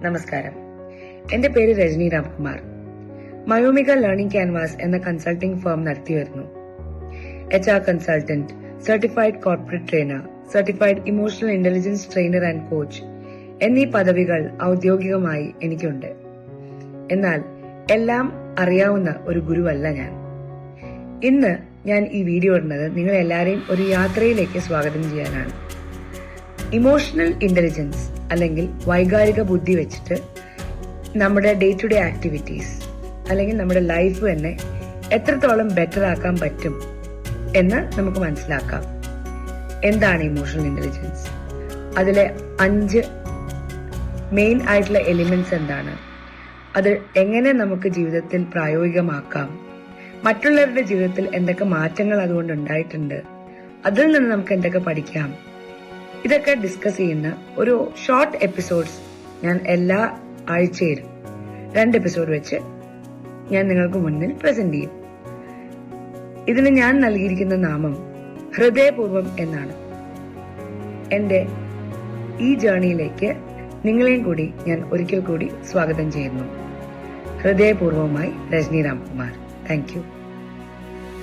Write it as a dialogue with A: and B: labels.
A: നമസ്കാരം. എന്റെ പേര് രജനി രാംകുമാർ. മയോമിക ലേണിംഗ് ക്യാൻവാസ് എന്ന കൺസൾട്ടിംഗ് ഫേം നടത്തി വരുന്നു. HR consultant, certified corporate trainer, certified emotional intelligence trainer and coach എന്നീ പദവികൾ ഔദ്യോഗികമായി എനിക്കുണ്ട്. എന്നാൽ എല്ലാം അറിയാവുന്ന ഒരു ഗുരുവല്ല ഞാൻ. ഇന്ന് ഞാൻ ഈ വീഡിയോ ഇടുന്നത് നിങ്ങൾ എല്ലാവരെയും ഒരു യാത്രയിലേക്ക് സ്വാഗതം ചെയ്യാനാണ്. ഇമോഷണൽ ഇന്റലിജൻസ് അല്ലെങ്കിൽ വൈകാരിക ബുദ്ധി വെച്ചിട്ട് നമ്മുടെ ഡേ ടു ഡേ ആക്ടിവിറ്റീസ് അല്ലെങ്കിൽ നമ്മുടെ ലൈഫ് തന്നെ എത്രത്തോളം ബെറ്റർ ആക്കാൻ പറ്റും എന്ന് നമുക്ക് മനസ്സിലാക്കാം. എന്താണ് ഇമോഷണൽ ഇന്റലിജൻസ്? അതിലെ 5 മെയിൻ ആയിട്ടുള്ള എലിമെന്റ്സ് എന്താണ്? അത് എങ്ങനെ നമുക്ക് ജീവിതത്തിൽ പ്രായോഗികമാക്കാം? മറ്റുള്ളവരുടെ ജീവിതത്തിൽ എന്തൊക്കെ മാറ്റങ്ങൾ അതുകൊണ്ട് ഉണ്ടായിട്ടുണ്ട്? അതിൽ നിന്ന് നമുക്ക് എന്തൊക്കെ പഠിക്കാം? ഇതൊക്കെ ഡിസ്കസ് ചെയ്യുന്ന ഒരു ഷോർട്ട് എപ്പിസോഡ്സ് ഞാൻ എല്ലാ ആഴ്ചയിലും 2 എപ്പിസോഡ് വെച്ച് ഞാൻ നിങ്ങൾക്ക് മുന്നിൽ പ്രസന്റ് ചെയ്യും. ഇതിന് ഞാൻ നൽകിയിരിക്കുന്ന നാമം ഹൃദയപൂർവ്വം എന്നാണ്. എന്റെ ഈ ജേർണിയിലേക്ക് നിങ്ങളെയും കൂടി ഞാൻ ഒരിക്കൽ കൂടി സ്വാഗതം ചെയ്യുന്നു. ഹൃദയപൂർവ്വമായി രജനി രാംകുമാർ. Thank U.